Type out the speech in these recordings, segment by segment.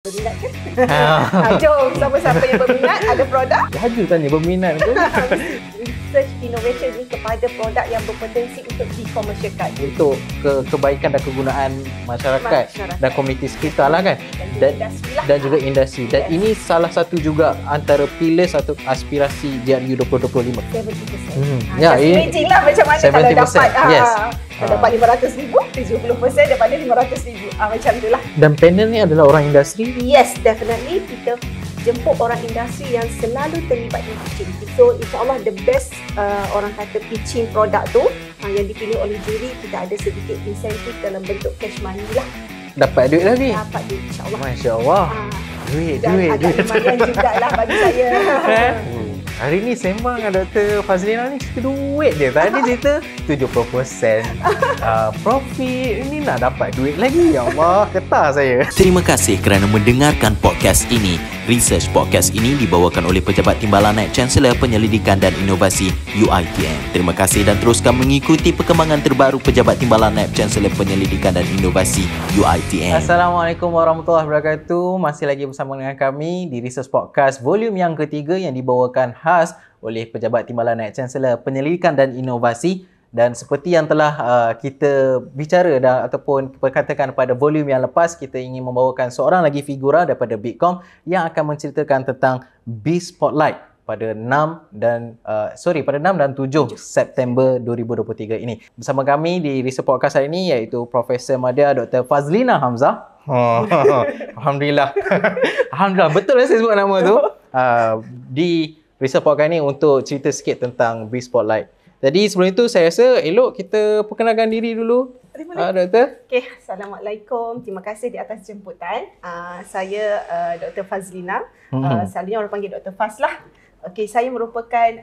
Berminat ke? Jom, siapa-siapa yang berminat ada produk. Laju tanya berminat ke? Research innovation ni kepada produk yang berpotensi untuk dikomersialkan. Untuk kebaikan dan kegunaan masyarakat dan komuniti sekitar lah kan. Dan juga industri. Dan ini salah satu juga antara pillars atau aspirasi GRU 2025. 70%. Imagine lah macam mana 70%. kalau dapat Yes. Kalau dapat 500,000, 70% daripada 500,000. Macam itulah. Dan panel ni adalah orang industri. Yes, definitely kita jemput orang industri yang selalu terlibat di pitching. So insyaAllah the best orang kata pitching produk tu yang dipilih oleh juri, kita ada sedikit insentif dalam bentuk cash money lah. Dapat duit lagi? Dapat duit insyaAllah. Masya Allah. Duit. Agak lumayan jugalah bagi saya. Hari ni sembang dengan Dr. Fazlina ni cerita duit dia. Tadi cerita 70% profit. Ini nak dapat duit lagi. Ya Allah, getah saya. Terima kasih kerana mendengarkan podcast ini. Research podcast ini dibawakan oleh Pejabat Timbalan Naib Chancellor Penyelidikan dan Inovasi UiTM. Terima kasih dan teruskan mengikuti perkembangan terbaru Pejabat Timbalan Naib Chancellor Penyelidikan dan Inovasi UiTM. Assalamualaikum warahmatullahi wabarakatuh. Masih lagi bersama dengan kami di Research Podcast volume yang ketiga yang dibawakan khas oleh Pejabat Timbalan Naib Chancellor Penyelidikan dan Inovasi. Dan seperti yang telah kita bicara ataupun perkatakan pada volume yang lepas, kita ingin membawakan seorang lagi figura daripada Bitkom yang akan menceritakan tentang BIS Spotlight pada 6 dan 7 September 2023 ini. Bersama kami di Research Podcast hari ini iaitu Profesor Madya Dr. Fazlina Hamzah. Alhamdulillah. Alhamdulillah, betul saya sebut nama tu. Di Research Podcast ini untuk cerita sikit tentang BIS Spotlight. Jadi sebelum itu saya rasa elok kita perkenalkan diri dulu. Doktor. Okey, Assalamualaikum. Terima kasih di atas jemputan. Saya Dr. Fazlina. Selalunya orang panggil Dr. Faz lah. Okey, saya merupakan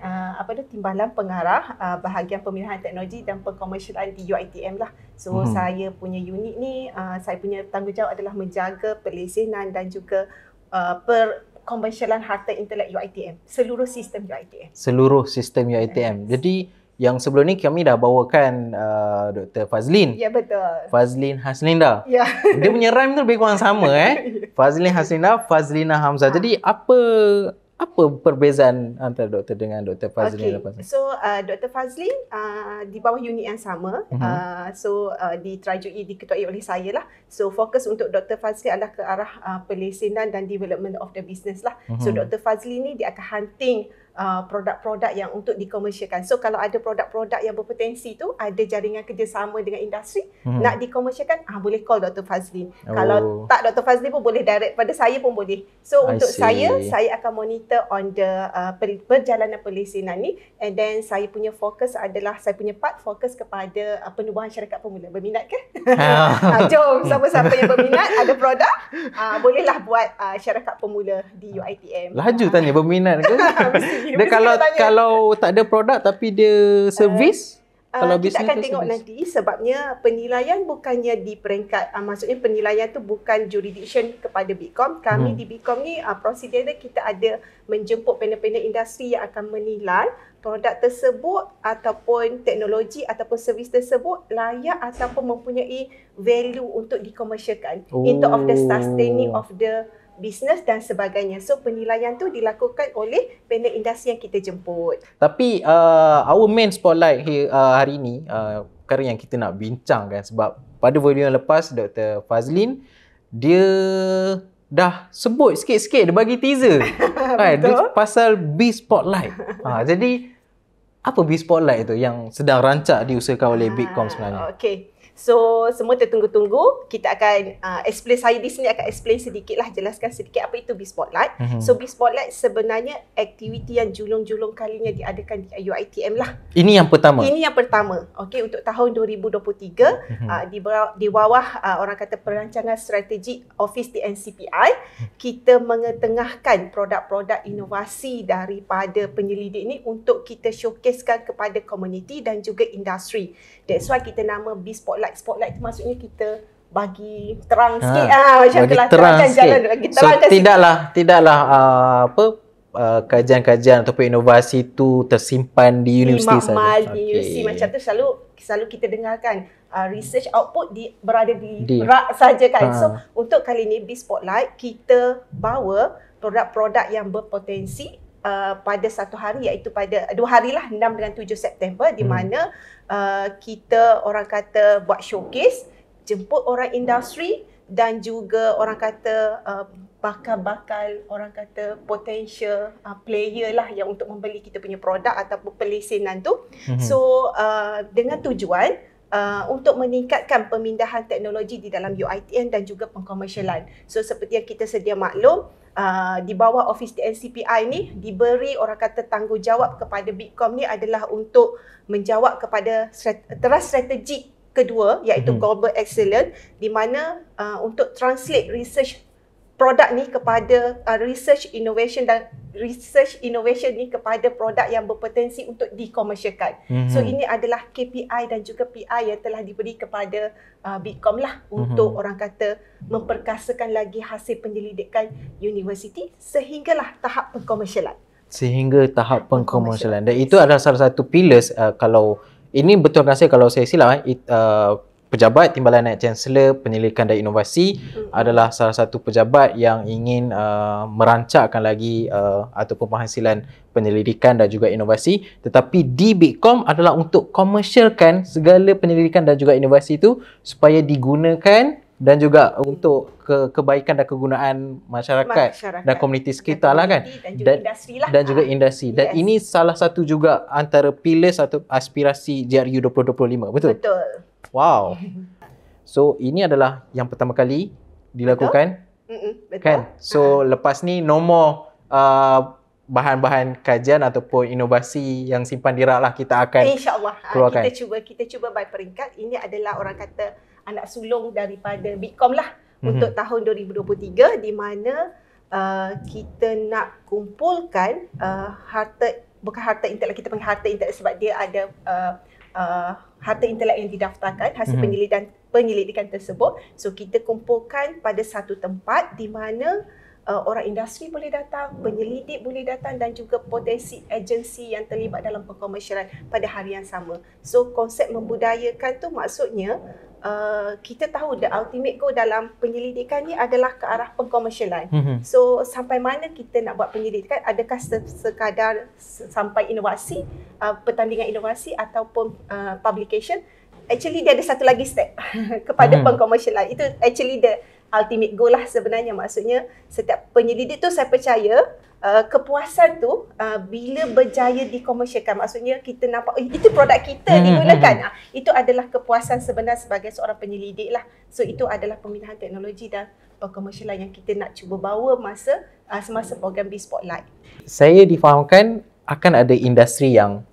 Timbalan Pengarah bahagian pemilihan teknologi dan pengkomersialan di UiTM lah. So saya punya unit ni, saya punya tanggungjawab adalah menjaga pelesinan dan juga komersialan harta intelek UiTM. Seluruh sistem UiTM. Jadi yang sebelum ni kami dah bawakan Dr. Fazlin. Ya, betul. Fazlin Haslinda. Ya. Dia punya rhyme tu lebih kurang sama Fazlin Haslinda, Fazlina Hamzah. Jadi apa perbezaan antara doktor dengan Dr. Fazlin? So Dr. Fazlin di bawah unit yang sama. Diketuai oleh saya lah. So fokus untuk Dr. Fazlin adalah ke arah pelesinan dan development of the business lah. So Dr. Fazlin ni dia akan hunting produk-produk yang untuk dikomersialkan. So kalau ada produk-produk yang berpotensi tu, ada jaringan kerjasama dengan industri, nak dikomersialkan, boleh call Dr. Fazlin. Kalau tak Dr. Fazlin pun boleh direct pada saya pun boleh. So untuk saya akan monitor on the perjalanan pelesinan ni, and then saya punya fokus adalah, saya punya part fokus kepada penubuhan syarikat pemula. Berminat ke? Jom, siapa-siapa yang berminat ada produk, bolehlah buat syarikat pemula di UiTM. Laju tanya berminat ke? Dia kalau tak ada produk tapi dia servis, kalau kita akan tengok servis nanti, sebabnya penilaian bukannya di peringkat, maksudnya penilaian tu bukan jurisdiction kepada Bitkom. Kami di Bitkom ni prosedur kita ada menjemput panel-panel industri yang akan menilai produk tersebut ataupun teknologi ataupun servis tersebut layak ataupun mempunyai value untuk dikomersialkan in terms of the sustaining of the business dan sebagainya. So penilaian tu dilakukan oleh panel industri yang kita jemput. Tapi our main spotlight hari ini, perkara yang kita nak bincangkan, sebab pada volume yang lepas Dr. Fazlin dia dah sebut sikit-sikit, dia bagi teaser dia pasal BIS Spotlight. Jadi apa BIS Spotlight tu yang sedang rancak diusahakan oleh Bitkom sebenarnya? Okey. So, semua tertunggu-tunggu. Kita akan explain, saya di sini akan explain sedikit lah, jelaskan sedikit apa itu BIS Spotlight. So, BIS Spotlight sebenarnya aktiviti yang julung-julung kalinya diadakan di UiTM lah. Ini yang pertama? Ini yang pertama. Okey, untuk tahun 2023, di bawah orang kata perancangan strategi Office TNCPI, kita mengetengahkan produk-produk inovasi daripada penyelidik ini untuk kita showcasekan kepada komuniti dan juga industri. That's why kita nama BIS Spotlight. Spotlight tu maksudnya kita bagi terang sikit, macam bagi itulah, terang jalan sikit. bagi So terang tidaklah kajian-kajian ataupun inovasi tu tersimpan di universiti saja? Di universiti macam tu selalu kita dengarkan research output berada di rak saja kan. So untuk kali ni BIS Spotlight kita bawa produk-produk yang berpotensi pada satu hari, iaitu pada 2 hari lah, 6 dan 7 September, di mana kita orang kata buat showcase, jemput orang industri dan juga orang kata bakal orang kata potential player lah yang untuk membeli kita punya produk ataupun pelesenan tu. So dengan tujuan untuk meningkatkan pemindahan teknologi di dalam UiTM dan juga pengkomersialan. So seperti yang kita sedia maklum, di bawah Office NCPI ni diberi orang kata tanggungjawab kepada Bitkom ni adalah untuk menjawab kepada teras strategik kedua, iaitu Global Excellence, di mana untuk translate research produk ni kepada research innovation ni kepada produk yang berpotensi untuk dikomersialkan. So ini adalah KPI dan juga PI yang telah diberi kepada Bitkom lah untuk orang kata memperkasakan lagi hasil penyelidikan universiti sehinggalah tahap pengkomersialan. Dan itu adalah salah satu pillars kalau ini betul rasa kalau saya silap Pejabat Timbalan Naib Chancellor Penyelidikan dan Inovasi adalah salah satu pejabat yang ingin merancangkan lagi ataupun penghasilan penyelidikan dan juga inovasi, tetapi di Bitkom adalah untuk komersialkan segala penyelidikan dan juga inovasi itu supaya digunakan dan juga untuk kebaikan dan kegunaan masyarakat dan komuniti sekitar lah kan, dan juga industri. Dan ini salah satu juga antara pillars atau aspirasi GRU 2025, betul? Betul. Wow. So ini adalah yang pertama kali dilakukan. Betul. Kan? So lepas ni no more bahan-bahan kajian ataupun inovasi yang simpan di rak lah, kita akan InsyaAllah keluarkan. Kita cuba by peringkat. Ini adalah orang kata anak sulung daripada Bitkom lah untuk tahun 2023, di mana kita nak kumpulkan bukan harta intelek, kita panggil harta intelek sebab dia ada harta intelek yang didaftarkan hasil penyelidikan tersebut. So kita kumpulkan pada satu tempat di mana orang industri boleh datang, penyelidik boleh datang dan juga potensi agensi yang terlibat dalam pengkomersialan pada hari yang sama. So konsep membudayakan tu maksudnya kita tahu the ultimate goal dalam penyelidikan ni adalah ke arah pengkomersialan. So sampai mana kita nak buat penyelidikan, adakah sekadar sampai inovasi, pertandingan inovasi ataupun publication. Actually dia ada satu lagi step kepada pengkomersialan. Itu actually the ultimate goal lah sebenarnya. Maksudnya setiap penyelidik tu saya percaya kepuasan tu bila berjaya dikomersialkan, maksudnya kita nampak itu produk kita digunakan, itu adalah kepuasan sebenar sebagai seorang penyelidik lah. So itu adalah pemindahan teknologi dan pengkomersialan yang kita nak cuba bawa semasa program BIS Spotlight. Saya difahamkan akan ada industri yang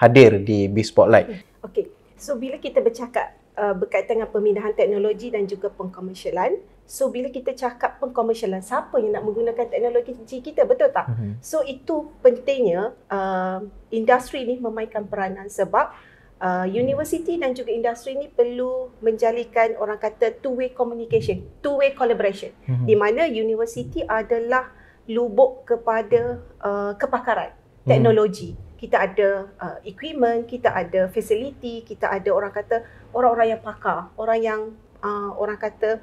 hadir di BIS Spotlight. Okey. So bila kita bercakap berkaitan dengan pemindahan teknologi dan juga pengkomersialan, so bila kita cakap pengkomersialan, siapa yang nak menggunakan teknologi kita, betul tak? So itu pentingnya industri ni memainkan peranan sebab universiti dan juga industri ni perlu menjalinkan orang kata two-way communication, two-way collaboration, di mana universiti adalah lubuk kepada kepakaran teknologi. Kita ada equipment, kita ada facility, kita ada orang kata orang-orang yang pakar, orang yang orang kata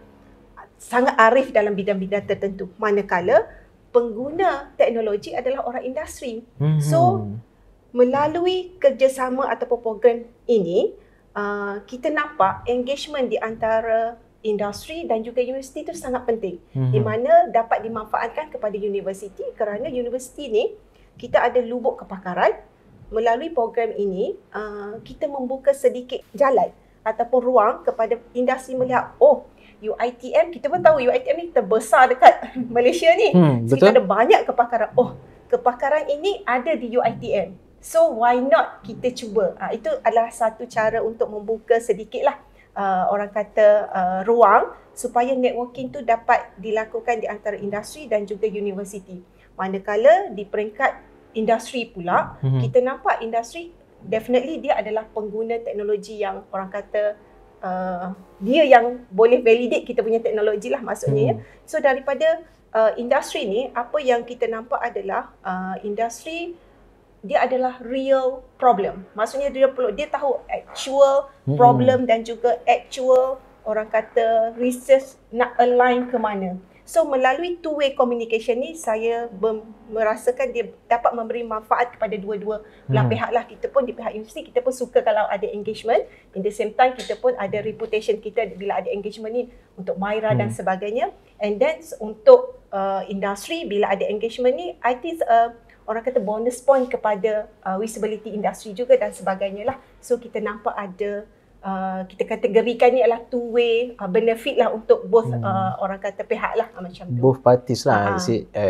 sangat arif dalam bidang-bidang tertentu. Manakala pengguna teknologi adalah orang industri. So melalui kerjasama ataupun program ini, kita nampak engagement di antara industri dan juga universiti itu sangat penting, di mana dapat dimanfaatkan kepada universiti kerana universiti ni kita ada lubuk kepakaran. Melalui program ini, kita membuka sedikit jalan ataupun ruang kepada industri melihat, UiTM, kita pun tahu UiTM ni terbesar dekat Malaysia ni. So, kita ada banyak kepakaran. Kepakaran ini ada di UiTM. So why not kita cuba? Itu adalah satu cara untuk membuka sedikitlah orang kata ruang supaya networking tu dapat dilakukan di antara industri dan juga universiti. Manakala di peringkat industri pula, kita nampak industri definitely dia adalah pengguna teknologi yang orang kata dia yang boleh validate kita punya teknologi lah maksudnya. So daripada industri ni, apa yang kita nampak adalah industri dia adalah real problem. Maksudnya dia tahu actual problem dan juga actual orang kata research nak align ke mana. So melalui two-way communication ni saya merasakan dia dapat memberi manfaat kepada dua-dua belah pihak lah. Kita pun di pihak universiti, kita pun suka kalau ada engagement. In the same time kita pun ada reputation kita bila ada engagement ni untuk Myra dan sebagainya. And then untuk industri bila ada engagement ni, I think orang kata bonus point kepada visibility industri juga dan sebagainya lah. So kita nampak ada kita kategorikan ni adalah two-way benefit lah untuk both orang kata pihak lah macam tu. Both parties lah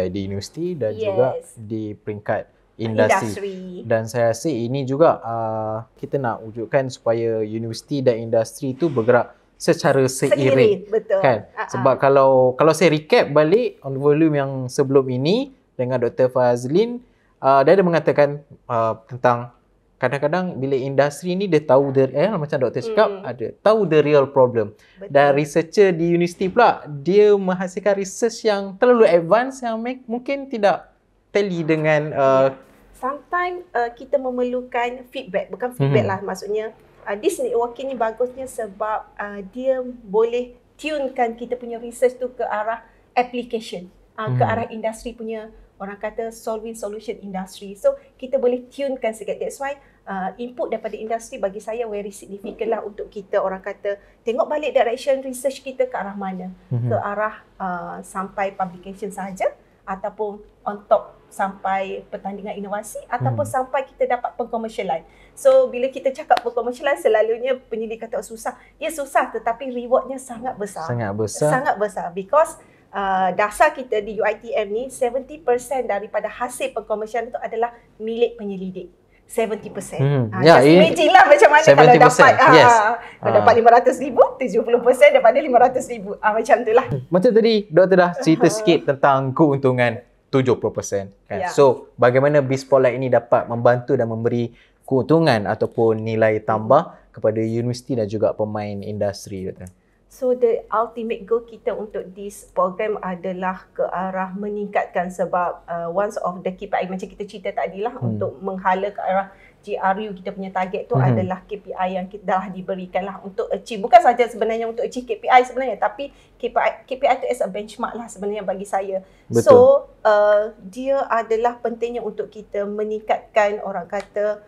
di universiti dan juga di peringkat industri. Dan saya rasa ini juga kita nak wujudkan supaya universiti dan industri tu bergerak secara seiring. Betul. Kan? Sebab kalau saya recap balik on volume yang sebelum ini dengan Dr. Fazlin, dia ada mengatakan tentang kadang-kadang bila industri ni dia tahu macam doktor cakap ada tahu the real problem. Betul. Dan researcher di universiti pula dia menghasilkan research yang terlalu advance yang mungkin tidak tally dengan sometimes kita memerlukan feedback, bukan feedback lah, maksudnya this networking ni bagusnya sebab dia boleh tunekan kita punya research tu ke arah application, ke arah industri punya orang kata solving solution industry. So kita boleh tunekan sikit. That's why input daripada industri bagi saya very significant lah untuk kita orang kata tengok balik direction research kita ke arah mana. Ke arah sampai publication sahaja ataupun on top sampai pertandingan inovasi ataupun sampai kita dapat pengkomersialan. So bila kita cakap pengkomersialan selalunya penyelidik kata susah. Ya susah tetapi rewardnya sangat besar. Sangat besar because dasar kita di UiTM ni 70% daripada hasil pengkomersialan itu adalah milik penyelidik. 70%. Just imagine lah macam mana 70%, kalau dapat kalau dapat 500,000, 70% daripada 500,000. Macam tu lah. Macam tadi doktor dah cerita sikit tentang keuntungan 70%. Kan? So bagaimana B-Spotlight ini dapat membantu dan memberi keuntungan ataupun nilai tambah kepada universiti dan juga pemain industri, doktor? So the ultimate goal kita untuk this program adalah ke arah meningkatkan sebab one of the KPI macam kita cerita tadi lah untuk menghala ke arah GRU kita punya target tu adalah KPI yang kita dah diberikan lah untuk achieve. Bukan sahaja sebenarnya untuk achieve KPI sebenarnya tapi KPI tu as a benchmark lah sebenarnya bagi saya. Betul. So dia adalah pentingnya untuk kita meningkatkan orang kata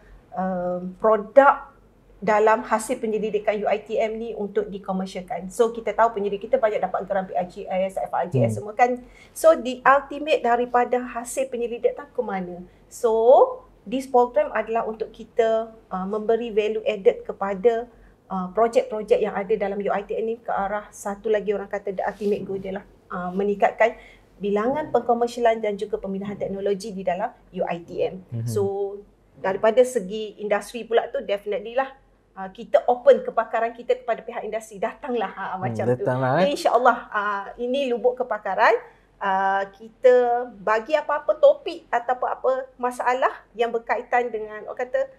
produk dalam hasil penyelidikan UiTM ni untuk dikomersialkan. So kita tahu penyelidik kita banyak dapat geran PRGS, FRGS semua kan. So the ultimate daripada hasil penyelidikan ke mana? So this program adalah untuk kita memberi value added kepada projek-projek yang ada dalam UiTM ni ke arah satu lagi orang kata the ultimate goal dia lah meningkatkan bilangan pengkomersialan dan juga pemindahan teknologi di dalam UiTM. So daripada segi industri pula tu definitely lah kita open kepakaran kita kepada pihak industri. Datanglah macam tu. InsyaAllah ini lubuk kepakaran. Kita bagi apa-apa topik ataupun apa masalah yang berkaitan dengan orang kata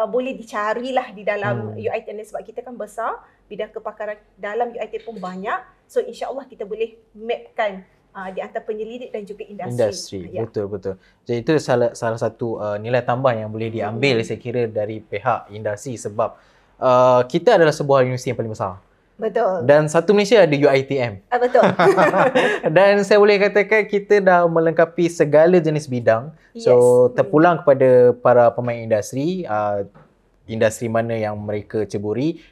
boleh dicarilah di dalam UiTM sebab kita kan besar, bidang kepakaran dalam UiTM pun banyak. So insyaAllah kita boleh mapkan di antara penyelidik dan juga industri. Betul. Jadi itu salah satu nilai tambah yang boleh diambil saya kira dari pihak industri sebab kita adalah sebuah universiti yang paling besar. Betul. Dan satu Malaysia ada UiTM. Betul. Dan saya boleh katakan kita dah melengkapi segala jenis bidang. So terpulang kepada para pemain industri, industri mana yang mereka ceburi,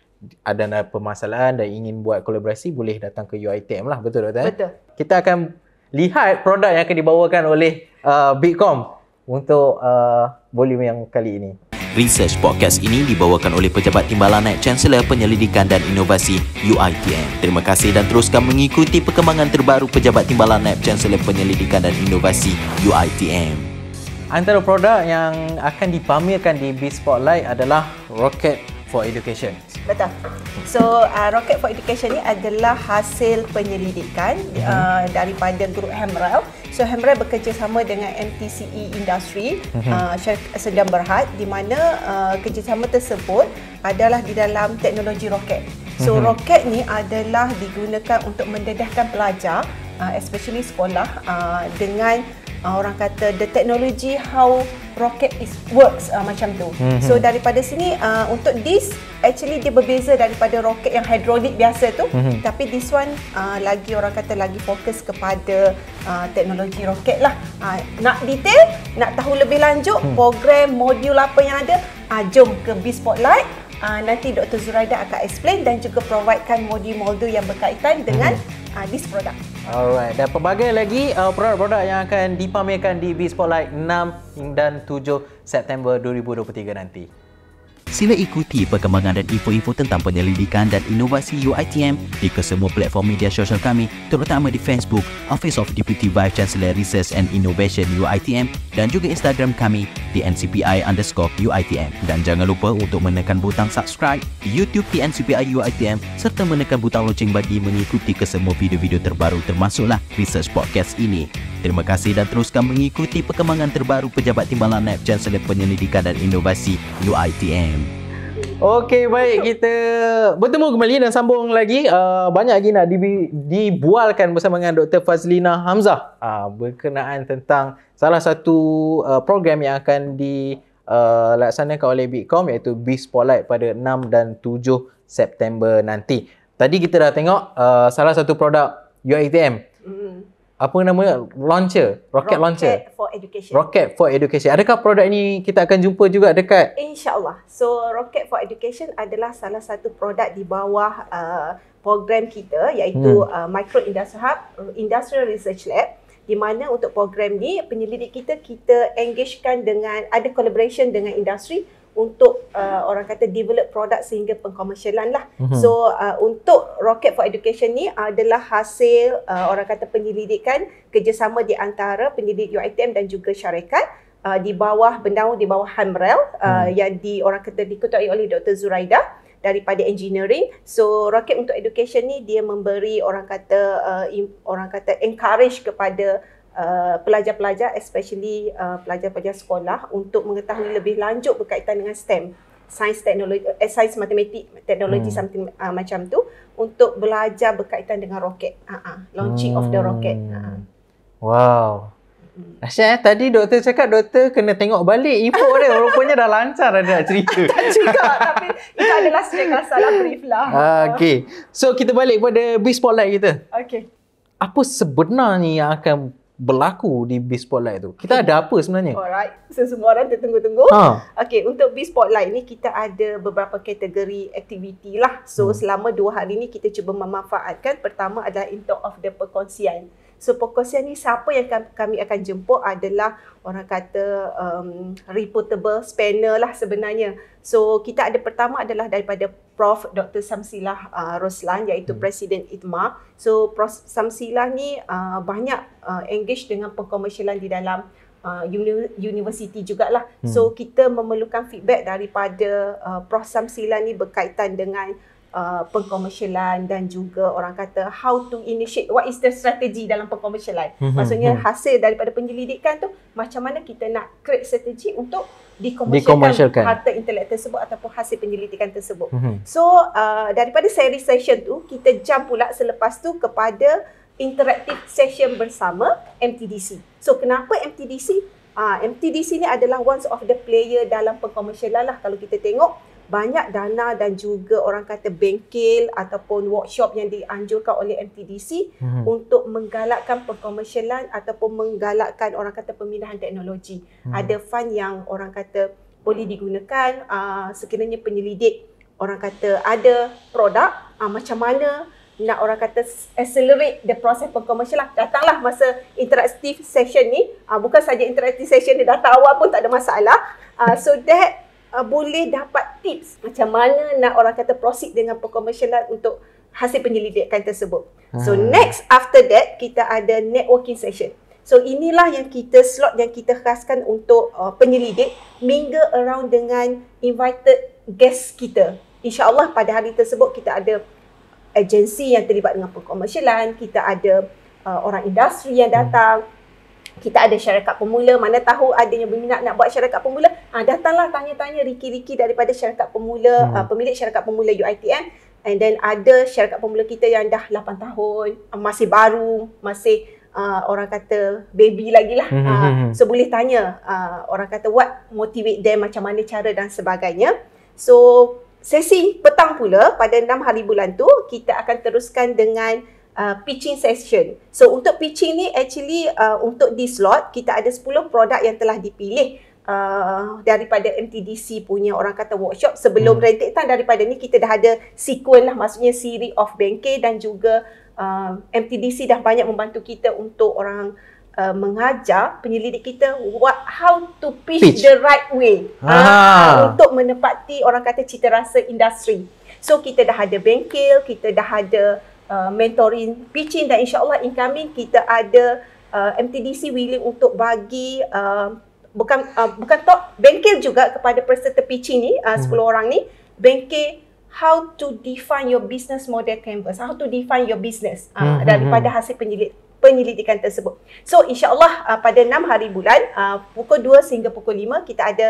ada permasalahan dan ingin buat kolaborasi boleh datang ke UiTM lah. Betul doktor? Betul. Kita akan lihat produk yang akan dibawakan oleh Bitkom untuk volume yang kali ini. Research Podcast ini dibawakan oleh Pejabat Timbalan Naib Chancellor Penyelidikan dan Inovasi UiTM. Terima kasih dan teruskan mengikuti perkembangan terbaru Pejabat Timbalan Naib Chancellor Penyelidikan dan Inovasi UiTM. Antara produk yang akan dipamerkan di B-Spotlight adalah Rocket for Education. Betul. So Rocket for Education ni adalah hasil penyelidikan daripada grup Hamrel. So Hamrel bekerjasama dengan MTCE Industry Sdn Bhd di mana kerjasama tersebut adalah di dalam teknologi roket. So roket ni adalah digunakan untuk mendedahkan pelajar especially sekolah dengan orang kata the technology how rocket works macam tu. So daripada sini untuk this actually dia berbeza daripada roket yang hidrolik biasa tu, tapi this one lagi orang kata lagi fokus kepada teknologi roket lah. Nak detail, nak tahu lebih lanjut program modul apa yang ada, jom ke B-Spotlight. Nanti Dr. Zuraida akan explain dan juga providekan modul-modul yang berkaitan dengan this produk. Alright, dan pelbagai lagi produk-produk yang akan dipamerkan di B-Spotlight 6 dan 7 September 2023 nanti. Sila ikuti perkembangan dan info-info tentang penyelidikan dan inovasi UiTM di kesemua platform media sosial kami, terutama di Facebook, Office of Deputy Vice Chancellor Research and Innovation UiTM dan juga Instagram kami di @NCPI_UiTM. Dan jangan lupa untuk menekan butang subscribe di YouTube di NCPI UiTM serta menekan butang loceng bagi mengikuti kesemua video-video terbaru termasuklah Research Podcast ini. Terima kasih dan teruskan mengikuti perkembangan terbaru Pejabat Timbalan Naib Chancellor Penyelidikan dan Inovasi UiTM. Okey, baik, kita bertemu kembali dan sambung lagi. Banyak lagi nak dibualkan bersama dengan Dr. Fazlina Hamzah berkenaan tentang salah satu program yang akan dilaksanakan oleh Bitkom, iaitu B-Spotlight pada 6 dan 7 September nanti. Tadi kita dah tengok salah satu produk UiTM. Apa namanya? Launcher, rocket launcher. For Education. Rocket for Education. Adakah produk ini kita akan jumpa juga dekat? InsyaAllah. So, Rocket for Education adalah salah satu produk di bawah program kita, iaitu Micro Industrial Hub, Industrial Research Lab, di mana untuk program ni penyelidik kita engagekan dengan, ada collaboration dengan industri untuk orang kata develop produk sehingga pengkomersialan lah. So untuk Rocket for Education ni adalah hasil orang kata penyelidikan kerjasama di antara penyelidik UiTM dan juga syarikat di bawah bendaung di bawah HAMREL yang orang kata diketuai oleh Dr. Zuraida daripada engineering. So Rocket untuk Education ni dia memberi orang kata encourage kepada pelajar-pelajar, especially pelajar-pelajar sekolah, untuk mengetahui lebih lanjut berkaitan dengan STEM, sains, teknologi, sains, matematik, teknologi, something macam tu, untuk belajar berkaitan dengan roket, launching of the rocket. Wow. Asyik tadi doktor cakap doktor kena tengok balik info dia. Rupanya dah lancar ada nak cerita. Tak juga, tapi itu adalah sedikit salah brief lah. Okay. So kita balik pada B-Spotlight kita. Okay. Apa sebenarnya yang akan berlaku di B-Spotlight tu? Kita ada apa sebenarnya? Alright. So semua orang tertunggu-tunggu. Okay, untuk B-Spotlight ni kita ada beberapa kategori aktiviti lah. So selama 2 hari ni kita cuba memanfaatkan. Pertama adalah in term of the perkongsian. So perkongsian ni siapa yang kami akan jemput adalah orang kata reportable spanner lah sebenarnya. So kita ada pertama adalah daripada Prof. Dr. Samsilah Roslan, iaitu Presiden ITMA. So Prof. Samsilah ni banyak engage dengan pengkomersialan di dalam universiti jugalah. So kita memerlukan feedback daripada Prof. Samsilah ni berkaitan dengan pengkomersialan dan juga orang kata how to initiate, what is the strategy dalam pengkomersialan. Maksudnya hasil daripada penyelidikan tu, macam mana kita nak create strategi untuk dikomersialkan harta intelek tersebut ataupun hasil penyelidikan tersebut. So daripada seri session tu kita jump pula selepas tu kepada interactive session bersama MTDC. So kenapa MTDC? MTDC ni adalah one of the player dalam pengkomersialan lah. Kalau kita tengok banyak dana dan juga orang kata bengkel ataupun workshop yang dianjurkan oleh MTDC untuk menggalakkan pengkomersialan ataupun menggalakkan orang kata pemindahan teknologi. Ada fund yang orang kata boleh digunakan sekiranya penyelidik orang kata ada produk, macam mana nak orang kata accelerate the process pengkomersialan. Datanglah masa interactive session ni, bukan saja interactive session dia datang awal pun tak ada masalah. So that boleh dapat tips macam mana nak orang kata proceed dengan pengkomersialan untuk hasil penyelidikan tersebut. So next after that kita ada networking session. So inilah yang kita slot yang kita khaskan untuk penyelidik, mingle around dengan invited guest kita. InsyaAllah pada hari tersebut kita ada agensi yang terlibat dengan pengkomersialan, kita ada orang industri yang datang, kita ada syarikat pemula, mana tahu adanya berminat nak buat syarikat pemula, datanglah tanya-tanya riki-riki daripada syarikat pemula, pemilik syarikat pemula UiTM, And then ada syarikat pemula kita yang dah 8 tahun, masih baru, masih orang kata baby lagi lah. So boleh tanya orang kata what motivate them, macam mana cara dan sebagainya. So sesi petang pula pada 6 hari bulan tu kita akan teruskan dengan pitching session. So untuk pitching ni actually untuk di slot kita ada 10 produk yang telah dipilih daripada MTDC punya orang kata workshop. Sebelum rented time daripada ni kita dah ada sequence lah, maksudnya series of bengkel, dan juga MTDC dah banyak membantu kita untuk orang mengajar penyelidik kita how to pitch the right way untuk menepati orang kata cita rasa industri. So kita dah ada bengkel, kita dah ada mentoring pitching, dan insyaAllah incoming kita ada MTDC willing untuk bagi bukan top bengkel juga kepada peserta pitching ni 10 orang ni, bengkel how to define your business model canvas, how to define your business daripada hasil penyelidikan tersebut. So insyaAllah pada 6 hari bulan pukul 2 sehingga pukul 5 kita ada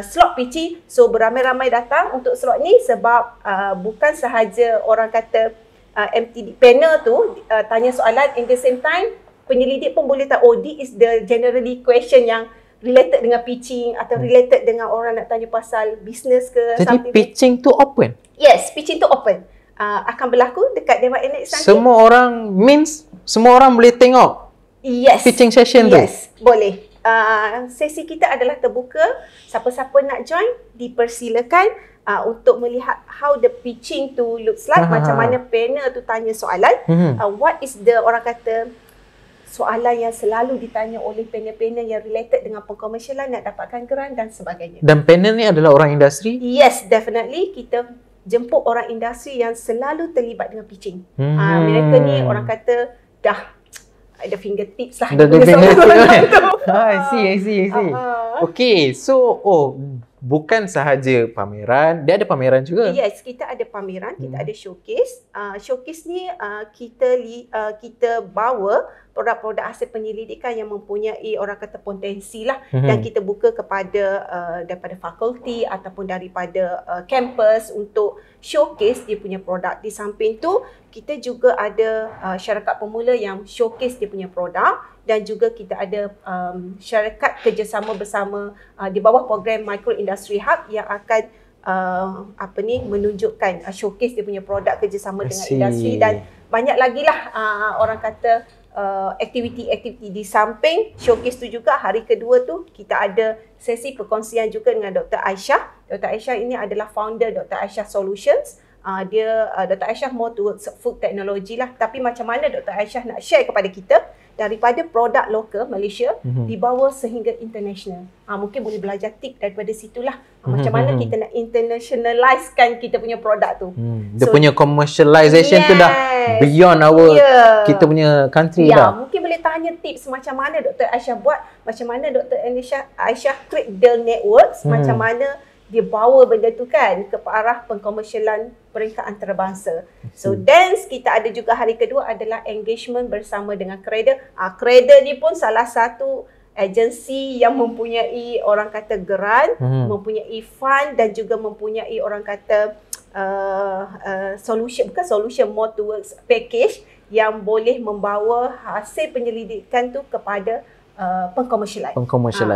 slot pitching. So beramai-ramai datang untuk slot ni sebab bukan sahaja orang kata MTD panel tu tanya soalan, in the same time penyelidik pun boleh tahu this is the generally question yang related dengan pitching atau related dengan orang nak tanya pasal business ke. Jadi pitching tu open? Yes, pitching tu open. Akan berlaku dekat Dewan Annex nanti. Semua orang means semua orang boleh tengok pitching session tu? Yes, boleh. Sesi kita adalah terbuka. Siapa-siapa nak join dipersilakan untuk melihat how the pitching tu looks like, macam mana panel tu tanya soalan, what is the orang kata soalan yang selalu ditanya oleh panel-panel yang related dengan pengkomersialan, nak dapatkan geran dan sebagainya. Dan panel ni adalah orang industri? Yes, definitely. Kita jemput orang industri yang selalu terlibat dengan pitching. Mereka ni orang kata dah ada fingertips lah. Dah ada fingertips kan? I see. Okay, so bukan sahaja pameran, dia ada pameran juga? Yes, kita ada pameran, kita ada showcase. Showcase ni kita bawa produk-produk hasil penyelidikan yang mempunyai orang kata potensi lah, dan kita buka kepada daripada fakulti ataupun daripada kampus untuk showcase dia punya produk. Di samping tu kita juga ada syarikat pemula yang showcase dia punya produk, dan juga kita ada syarikat kerjasama bersama di bawah program Micro Industry Hub yang akan menunjukkan showcase dia punya produk kerjasama dengan industri, dan banyak lagi lah orang kata aktiviti-aktiviti. Di samping showcase tu juga hari kedua tu kita ada sesi perkongsian juga dengan Dr. Aisyah. Dr. Aisyah ini adalah founder Dr. Aisyah Solutions. Dr. Aisyah more towards food technology lah, tapi macam mana Dr. Aisyah nak share kepada kita daripada produk lokal Malaysia dibawa sehingga international. Mungkin boleh belajar tip daripada situlah. Macam mana kita nak internationalizekan kita punya produk tu. Dia punya commercialization tu dah beyond our kita punya country dah. Mungkin boleh tanya tips macam mana Dr. Aisyah buat, macam mana Dr. Aisyah create the networks, macam mana dia bawa benda tu kan ke arah pengkomersialan peringkat antarabangsa. So dance kita ada juga hari kedua adalah engagement bersama dengan Creda. Creda ni pun salah satu agensi yang mempunyai orang kata geran, mempunyai fund, dan juga mempunyai orang kata solution more towards package yang boleh membawa hasil penyelidikan tu kepada pengkomersialan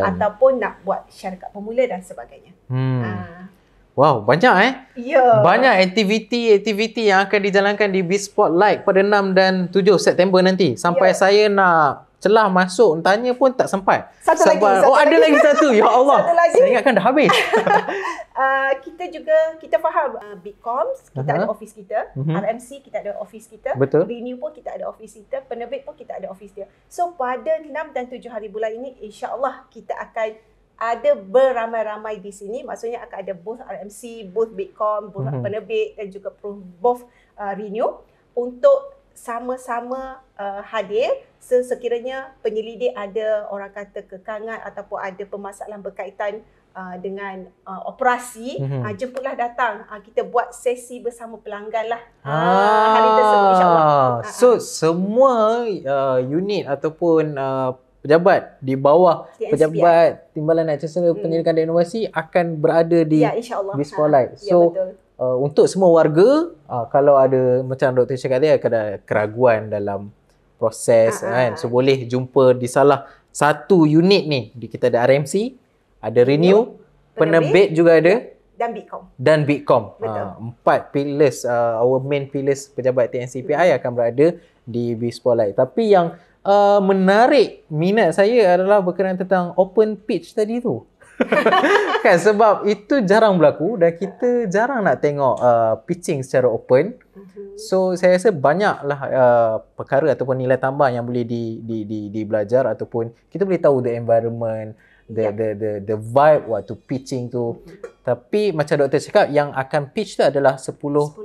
ataupun nak buat syarikat pemula dan sebagainya. Wow, banyak banyak aktiviti yang akan dijalankan di Biz Spotlight pada 6 dan 7 September nanti. Sampai saya nak celah masuk tanya pun tak sempat. Satu lagi. Ada lagi satu. Ya Allah. Saya ingatkan dah habis. Kita faham Bitcoms, kita ada office kita, RMC kita ada office kita, betul. Renew pun kita ada office kita, Penerbit pun kita ada office dia. So pada 6 dan 7 hari bulan ini insya-Allah kita akan ada beramai-ramai di sini. Maksudnya akan ada booth RMC, booth Bitcom, booth Penerbit, dan juga booth Renew untuk sama-sama hadir sekiranya penyelidik ada orang kata kekangan ataupun ada permasalahan berkaitan dengan operasi, jemputlah datang. Kita buat sesi bersama pelanggan lah hari tersebut insyaAllah. So semua unit ataupun pejabat di bawah pejabat Timbalan Naik Chancellor Penyelidikan dan Inovasi akan berada di Biz Spotlight. So untuk semua warga, kalau ada macam doktor cakap tadi, ada keraguan dalam proses kan, so boleh jumpa di salah satu unit ni. Kita ada RMC, ada Renew, Penerbit juga ada, dan Bitkom. Empat pillars, our main pillars pejabat TNCPI akan berada di B-Spotlight. Tapi yang menarik minat saya adalah berkenaan tentang open pitch tadi tu. Kan, sebab itu jarang berlaku dan kita jarang nak tengok pitching secara open. So saya rasa banyaklah perkara ataupun nilai tambah yang boleh di belajar, ataupun kita boleh tahu the environment, the vibe waktu pitching tu. Tapi macam doktor cakap, yang akan pitch tu adalah 10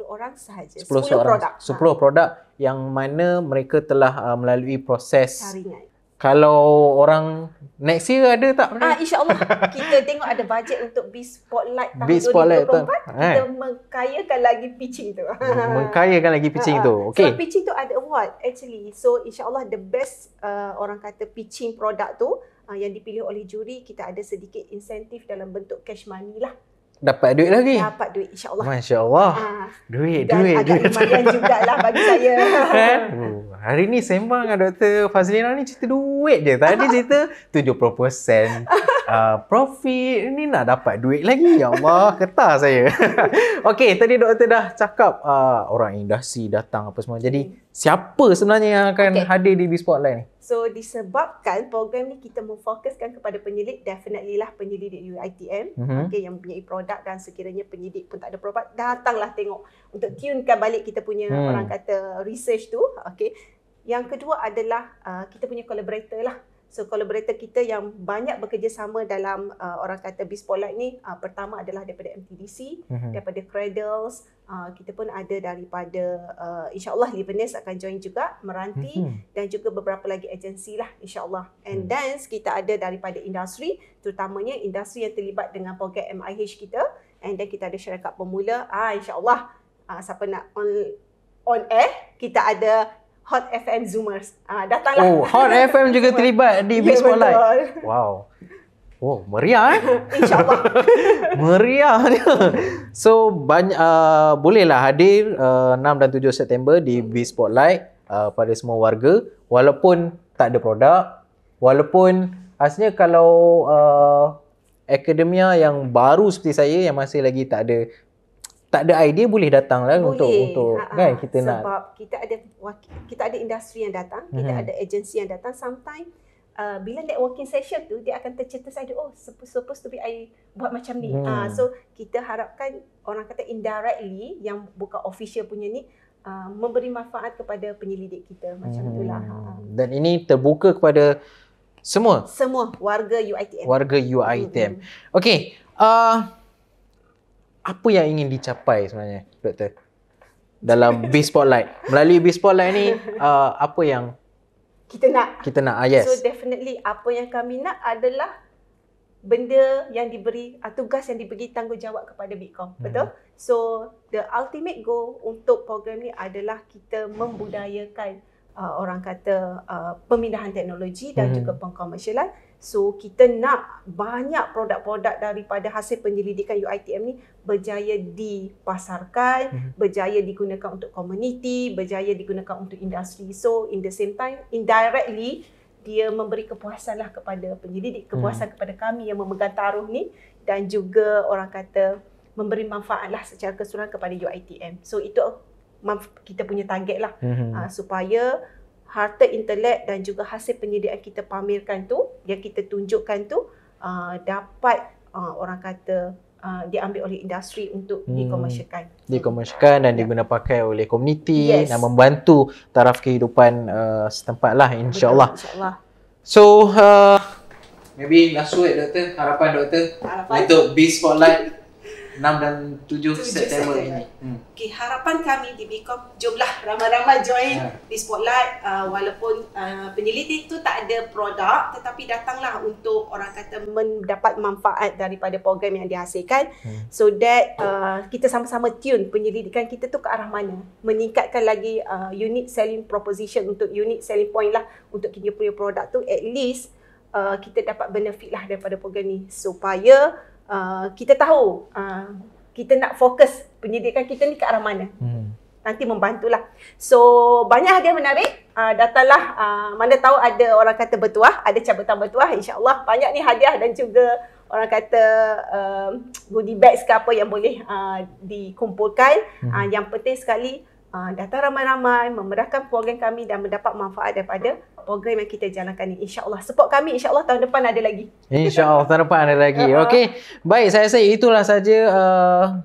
orang sahaja. 10 produk yang mana mereka telah melalui proses saringan. Kalau orang next year ada tak? InsyaAllah kita tengok ada bajet untuk B-Spotlight tahun B-Spotlight 2024. Kita mengkayakan lagi pitching tu. Mengkayakan lagi pitching tu. Okay. So pitching tu ada award actually. So insyaAllah the best orang kata pitching produk tu yang dipilih oleh juri, kita ada sedikit insentif dalam bentuk cash money lah. Dapat duit lagi? Dapat duit, insyaAllah. Masya Allah. Duit. Agak lumayan jugalah bagi saya. Hari ni sembang dengan Dr. Fazlina ni cerita duit je. Tadi cerita 70% profit. Ni nak dapat duit lagi. Ya Allah, ketah saya. Okey, tadi doktor dah cakap orang industri datang apa semua. Jadi siapa sebenarnya yang akan hadir di B-Spotlight ni? So disebabkan program ni kita memfokuskan kepada penyidik, definitely lah penyidik UiTM, yang mempunyai produk, dan sekiranya penyidik pun tak ada produk, datanglah tengok untuk tunekan balik kita punya orang kata research tu. Yang kedua adalah kita punya collaborator lah. So collaborator kita yang banyak bekerjasama dalam orang kata B-Spotlight ni, pertama adalah daripada MTDC, daripada Cradles, kita pun ada daripada insyaAllah Liveness akan join juga, Meranti, dan juga beberapa lagi agensi lah insyaAllah. And then kita ada daripada industri, terutamanya industri yang terlibat dengan program MIH kita, and then kita ada syarikat pemula. InsyaAllah siapa nak on air, kita ada Hot FM Zoomers. Datanglah. Oh, Hot FM juga terlibat di B-Spotlight. Wow. Oh, meriah InsyaAllah. Meriah dia. So, bolehlah hadir 6 dan 7 September di B-Spotlight pada semua warga. Walaupun tak ada produk, walaupun aslinya kalau akademia yang baru seperti saya yang masih lagi tak ada idea, boleh datang lah untuk kan kita sebab nak. Sebab kita ada industri yang datang, kita ada agensi yang datang. Sometimes bila networking session tu dia akan tercetus idea, supposed to be I buat macam ni. So kita harapkan orang kata indirectly yang bukan official punya ni memberi manfaat kepada penyelidik kita macam itulah. Dan ini terbuka kepada semua warga UiTM. Okey. Apa yang ingin dicapai sebenarnya, doktor, dalam B-Spotlight? Melalui B-Spotlight ni, apa yang kita nak? Yes. So definitely apa yang kami nak adalah benda yang diberi, tugas yang diberi tanggungjawab kepada Bitkom. Betul? So the ultimate goal untuk program ni adalah kita membudayakan orang kata pemindahan teknologi dan juga pengkomersialan. So kita nak banyak produk-produk daripada hasil penyelidikan UiTM ni berjaya dipasarkan, berjaya digunakan untuk komuniti, berjaya digunakan untuk industri. So in the same time, indirectly dia memberi kepuasan lah kepada penyelidik, kepuasan kepada kami yang memegang taruh ni, dan juga orang kata memberi manfaat lah secara keseluruhan kepada UiTM. So itu kita punya target lah, supaya harta intelek dan juga hasil penyediaan kita pamerkan tu, yang kita tunjukkan tu dapat orang kata diambil oleh industri untuk dikomersialkan dan diguna pakai oleh komuniti dan membantu taraf kehidupan setempat lah, insyaAllah. So maybe last word, doktor, harapan doktor untuk B-Spotlight 6 dan 7 September ini. Okay, harapan kami di Bitkom, jomlah ramai-ramai join B-Spotlight. Walaupun penyelidik tu tak ada produk, tetapi datanglah untuk orang kata mendapat manfaat daripada program yang dihasilkan. So that kita sama-sama tune penyelidikan kita tu ke arah mana, meningkatkan lagi unique selling proposition, untuk unique selling point lah untuk kita punya produk tu. At least kita dapat benefit lah daripada program ni, supaya kita tahu kita nak fokus penyidikan kita ni ke arah mana. Nanti membantulah. So banyak hadiah menarik. Datanglah, mana tahu ada orang kata bertuah, ada cabutan bertuah, insya-Allah banyak ni hadiah dan juga orang kata goodie bags ke apa yang boleh dikumpulkan. Yang penting sekali datang ramai-ramai, memeriahkan program kami dan mendapat manfaat daripada program yang kita jalankan ni. InsyaAllah. Support kami, insyaAllah tahun depan ada lagi. InsyaAllah tahun depan ada lagi. Okey. Baik, saya rasa itulah saja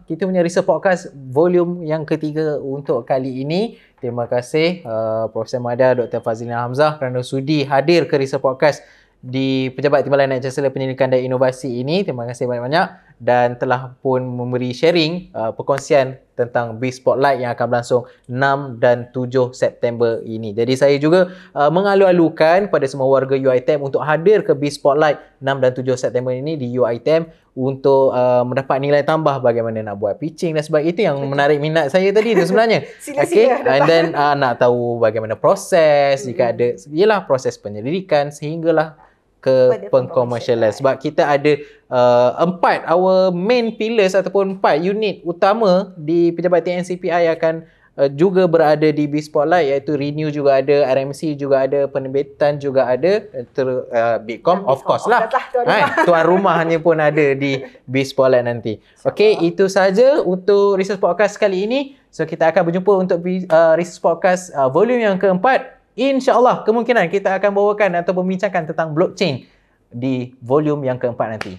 kita punya Research Podcast volume yang ketiga untuk kali ini. Terima kasih Profesor Mada Dr. Fazlina Hamzah kerana sudi hadir ke Research Podcast di Pejabat Timbalan Naib Chancellor Penyelidikan dan Inovasi ini. Terima kasih banyak-banyak dan telah pun memberi sharing perkongsian tentang BIS Spotlight yang akan berlangsung 6 dan 7 September ini. Jadi saya juga mengalu-alukan pada semua warga UiTM untuk hadir ke BIS Spotlight 6 dan 7 September ini di UiTM untuk mendapat nilai tambah bagaimana nak buat pitching dan sebagainya. Itu yang menarik minat saya tadi tu sebenarnya. Okay. And then nak tahu bagaimana proses, jika ada, ialah proses penyelidikan sehinggalah ke pengkomersialan. Sebab kita ada 4 our main pillars ataupun 4 unit utama di Pejabat TNCPI akan juga berada di BIS Spotlight, iaitu Renew juga ada, RMC juga ada, penerbitan juga ada, Bitkom of course lah. Tuan rumahnya pun ada di BIS Spotlight nanti. Okey, itu saja untuk Research Podcast kali ini. So kita akan berjumpa untuk Research Podcast volume yang keempat. InsyaAllah kemungkinan kita akan bawakan atau membincangkan tentang blockchain di volume yang keempat nanti.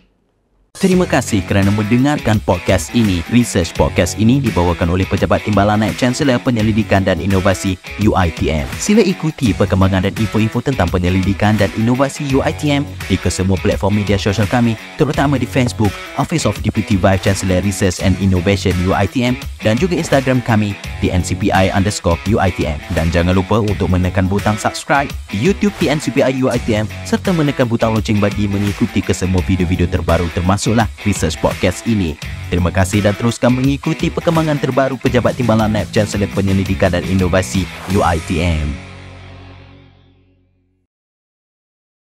Terima kasih kerana mendengarkan podcast ini. Research Podcast ini dibawakan oleh Pejabat Timbalan Naib Chancellor Penyelidikan dan Inovasi UiTM. Sila ikuti perkembangan dan info-info tentang penyelidikan dan inovasi UiTM di kesemua platform media sosial kami, terutama di Facebook, Office of Deputy Vice Chancellor Research and Innovation UiTM dan juga Instagram kami di @NCPI_UiTM. Dan jangan lupa untuk menekan butang subscribe di YouTube TNCPI UiTM serta menekan butang loceng bagi mengikuti kesemua video-video terbaru termasuklah Research Podcast ini. Terima kasih dan teruskan mengikuti perkembangan terbaru Pejabat Timbalan Naib Chancellor Penyelidikan dan Inovasi UiTM.